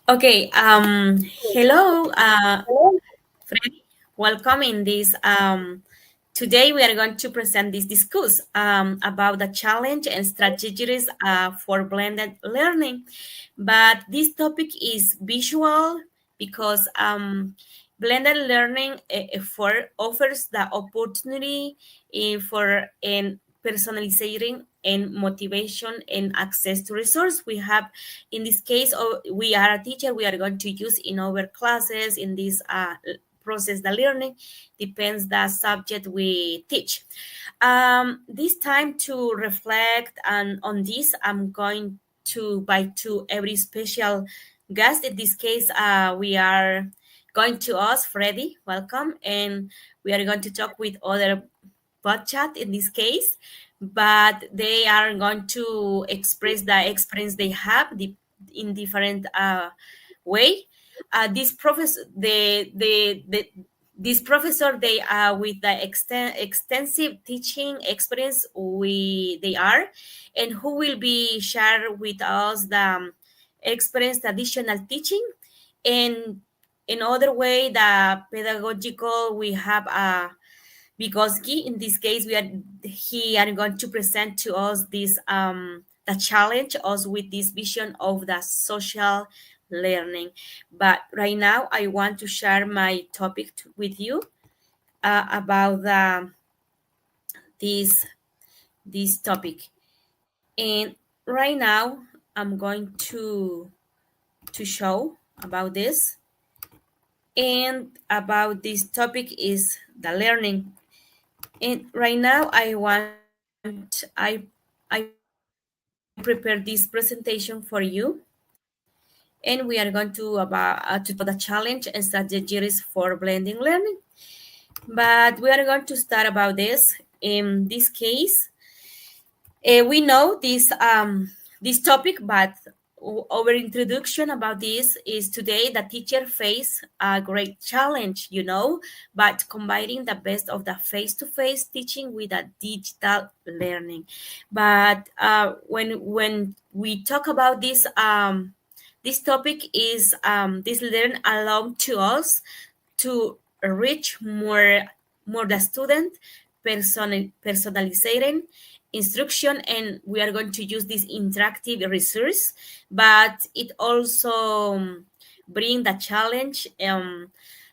Okay, hello, Freddy. Welcome in this. Today we are going to present this discuss about the challenge and strategies for blended learning. But this topic is visual because blended learning offers the opportunity for an personalizing and motivation and access to resource. We have in this case, we are a teacher, we are going to use in our classes in this process the learning depends the subject we teach. This time to reflect and on this I'm going to by to every special guest. In this case, we are going to us Freddy, welcome, and we are going to talk with other bot chat in this case, but they are going to express the experience they have in different way. This professor, this professor, they are with the extensive teaching experience we they are, and who will be share with us the experience traditional teaching, and in other way the pedagogical we have Vygotsky. In this case, we are he are going to present to us this the challenge us with this vision of the social learning. But right now, I want to share my topic with you about this this topic. And right now, I'm going to show about this, and about this topic is the learning. And right now, I prepared this presentation for you, and we are going to talk about the challenge and strategies for blending learning. But we are going to start about this. In this case, we know this topic, but our introduction about this is today the teacher face a great challenge, but combining the best of the face-to-face teaching with a digital learning. But when we talk about this topic is this learn allow to us to reach more the student, personalizing instruction, and we are going to use this interactive resource, but it also bring the challenge,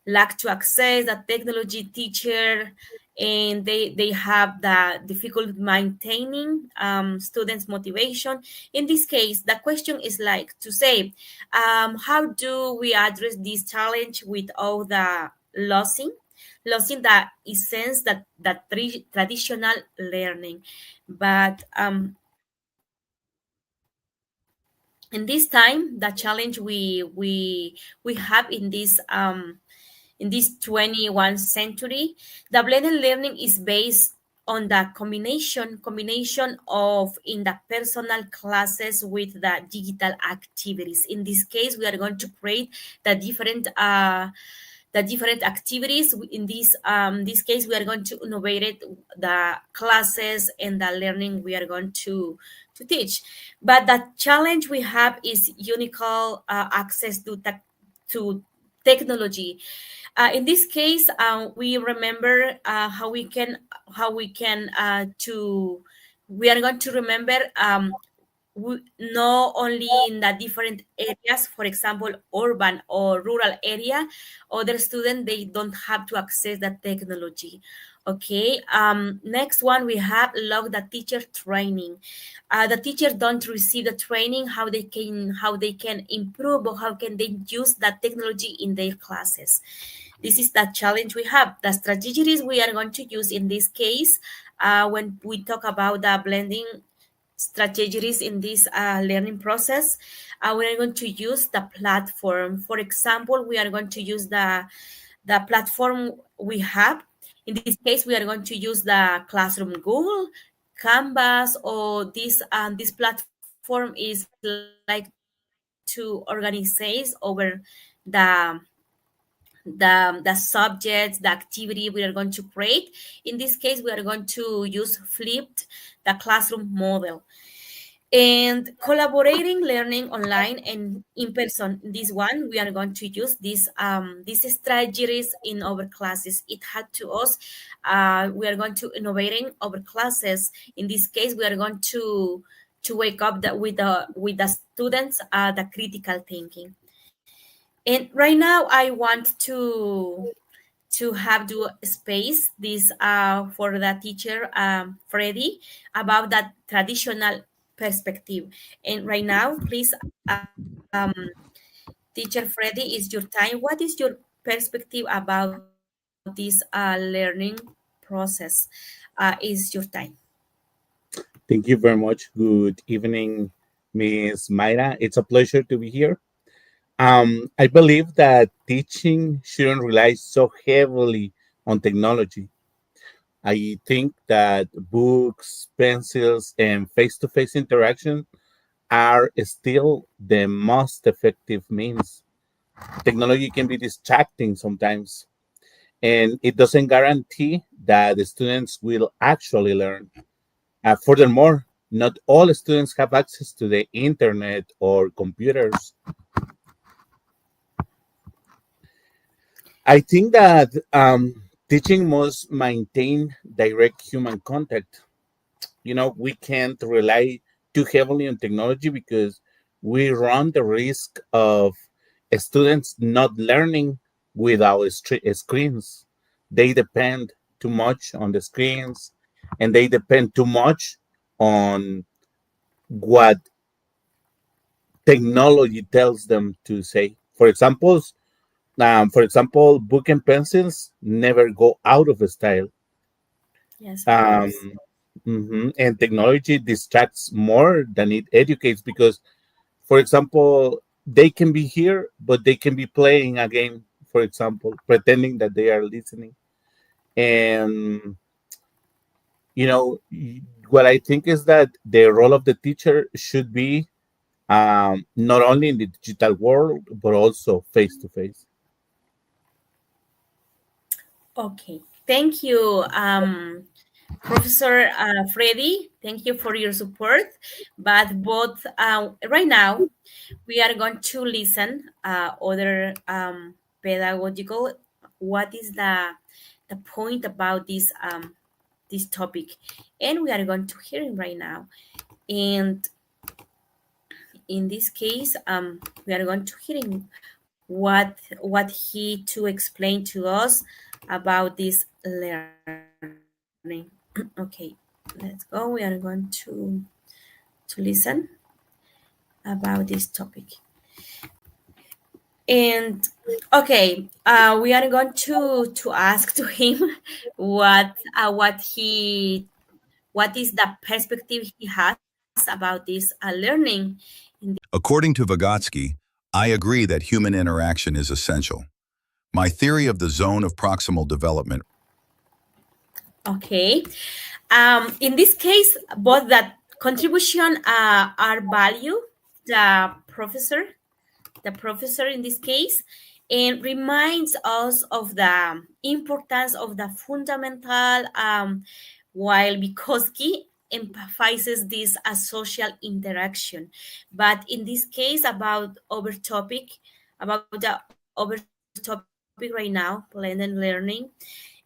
lack to access the technology teacher, and they have the difficult maintaining students motivation. In this case, the question is like to say, how do we address this challenge without the losing the essence that traditional learning. But in this time, the challenge we have in this 21st century, the blended learning is based on the combination of in the personal classes with the digital activities. In this case, we are going to create the different activities. In this case, we are going to innovate the classes and the learning we are going to teach. But the challenge we have is unique access to technology. In this case, we remember how we can to we are going to remember not only in the different areas, for example, urban or rural area, other students they don't have to access the technology. Okay. Next one we have log the teacher training. The teachers don't receive the training how they can improve or how can they use that technology in their classes. This is the challenge we have. The strategies we are going to use in this case, when we talk about the blending strategies in this learning process, we are going to use the platform. For example, we are going to use the platform we have. In this case, we are going to use the Classroom Google, Canvas, or this platform is like to organize over the the subjects, the activity we are going to create. In this case, we are going to use flipped the classroom model. And collaborating learning online and in person. This one we are going to use these strategies in our classes. It had to us, we are going to innovating our classes. In this case we are going to wake up with the students the critical thinking. And right now I want to have the space this for the teacher Freddy about that traditional perspective. And right now, please, teacher Freddy, is your time. What is your perspective about this learning process? Is your time. Thank you very much. Good evening, Miss Mayra. It's a pleasure to be here. I believe that teaching shouldn't rely so heavily on technology. I think that books, pencils, and face to face interaction are still the most effective means. Technology can be distracting sometimes, and it doesn't guarantee that the students will actually learn. Furthermore, not all students have access to the internet or computers. I think that teaching must maintain direct human contact. We can't rely too heavily on technology because we run the risk of students not learning without screens. They depend too much on the screens, and they depend too much on what technology tells them to say. For example, book and pencils never go out of style. Yes, of course. Um, and technology distracts more than it educates because, for example, they can be here, but they can be playing a game, for example, pretending that they are listening. And, you know, what I think is that the role of the teacher should be not only in the digital world, but also face to face. Okay. Thank you, Professor Freddy. Thank you for your support. But both right now, we are going to listen other pedagogical. What is the point about this topic? And we are going to hear him right now. And in this case, we are going to hear him what he to explain to us about this learning. Okay, let's go. We are going to listen about this topic. And okay, we are going to ask to him what is the perspective he has about this learning. According to Vygotsky, I agree that human interaction is essential. My theory of the zone of proximal development. Okay. In this case, both that contribution are value the professor, the professor in this case, and reminds us of the importance of the fundamental, while Vygotsky emphasizes this as social interaction. But in this case, about the over topic right now, blended learning,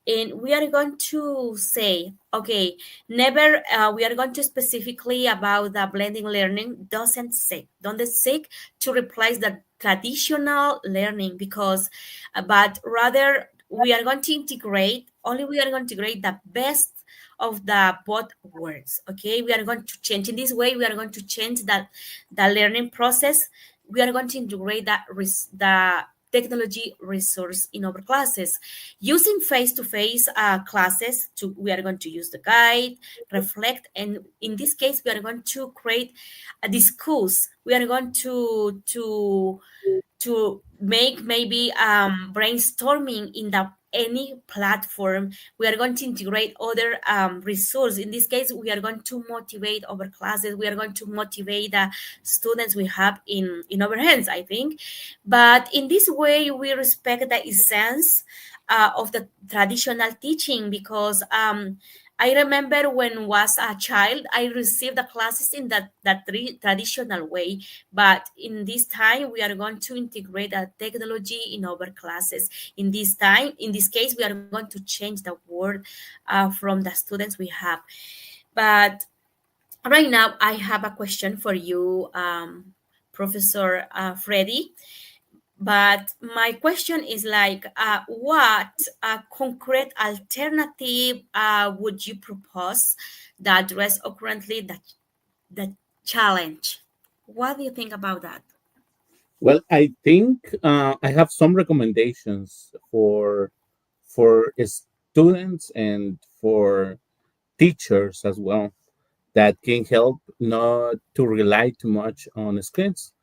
and we are going to say, okay, never we are going to specifically about the blending learning don't seek to replace the traditional learning because but rather we are going to integrate only we are going to integrate the best of the both words. Okay, we are going to change in this way, we are going to change that the learning process. We are going to integrate the technology resource in our classes using face-to-face classes. We are going to use the guide, reflect, and in this case we are going to create a discourse. We are going to make maybe brainstorming in the any platform. We are going to integrate other resources. In this case, we are going to motivate our classes. We are going to motivate the students we have in our hands, I think. But in this way, we respect the essence of the traditional teaching because I remember when was a child, I received the classes in that traditional way, but in this time we are going to integrate the technology in our classes. In this case, we are going to change the word from the students we have. But right now, I have a question for you, Professor Freddy. But my question is like, what concrete alternative would you propose that address currently the challenge? What do you think about that? Well, I think I have some recommendations for students and for teachers as well that can help not to rely too much on screens.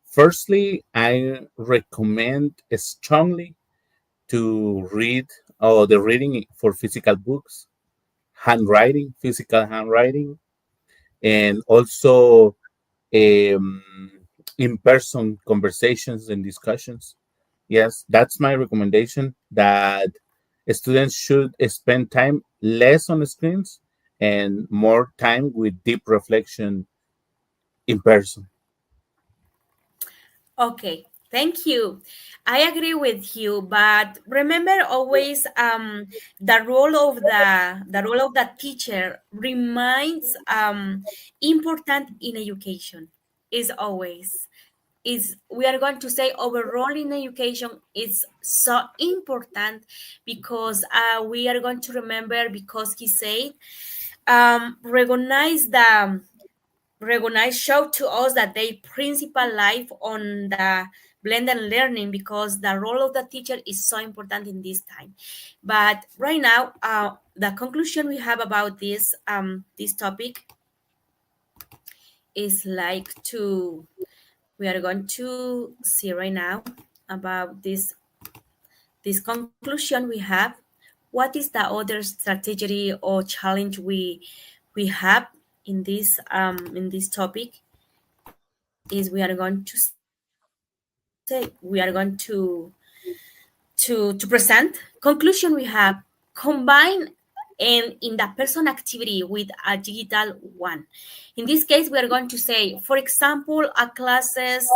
Firstly, I recommend strongly to read or the reading for physical books, handwriting, physical handwriting, and also um, in-person conversations and discussions. Yes, that's my recommendation that students should spend time less on the screens and more time with deep reflection in person. Okay, thank you. I agree with you, but remember always the role of the teacher remains important in education. Is always is we are going to say overall in education is so important because we are going to remember because he said recognize the recognize show to us that they principal life on the blended learning because the role of the teacher is so important in this time. But right now the conclusion we have about this topic is like to we are going to see right now about this conclusion we have. What is the other strategy or challenge we have in this topic is we are going to say we are going to present conclusion we have combine and in the person activity with a digital one. In this case we are going to say, for example, a classes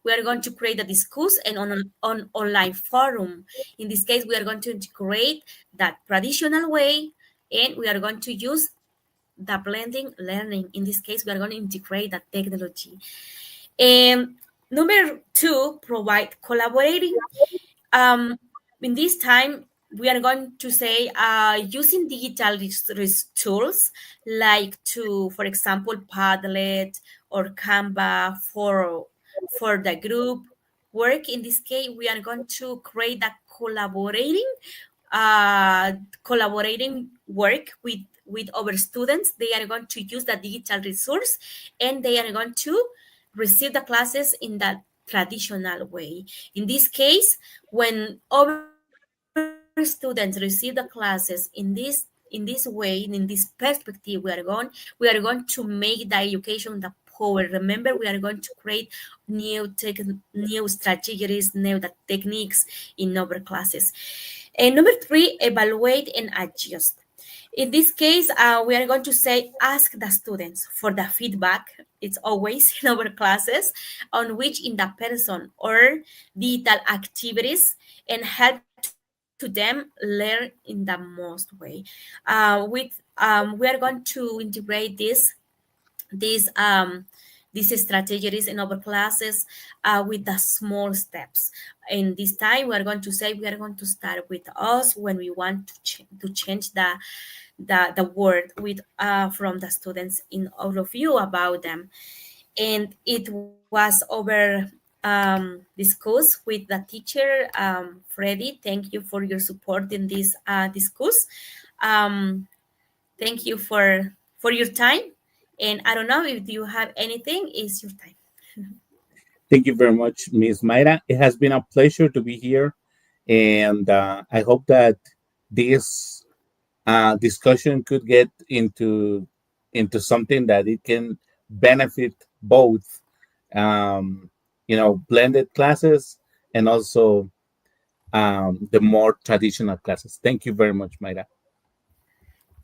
we are going to create a discourse and on online forum. In this case we are going to integrate that traditional way and we are going to use the blending learning. In this case we are going to integrate the technology. And number two, provide collaborating. Um, in this time, we are going to say using digital tools like to, for example, Padlet or Canva for the group work. In this case, we are going to create a uh, collaborating work with our students. They are going to use the digital resource and they are going to receive the classes in that traditional way. In this case, when our students receive the classes in this way, in this perspective, we are going to make the education the power. Remember, we are going to create new strategies, new the techniques in our classes. And number three, evaluate and adjust. In this case, we are going to say ask the students for the feedback. It's always in our classes on which in the person or digital activities and help to them learn in the most way. We are going to integrate these these strategies in our classes with the small steps. In this time, we are going to say we are going to start with us when we want to change the word with from the students in all of you about them. And it was over discuss with the teacher Freddie. Thank you for your support in this discuss. Um, Thank you for your time. And I don't know if you have anything. Is your time. Thank you very much, Miss Mayra. It has been a pleasure to be here, and I hope that this discussion could get into something that it can benefit both, um, blended classes and also the more traditional classes. Thank you very much, Mayra.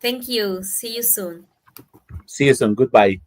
Thank you. See you soon. See you soon. Goodbye.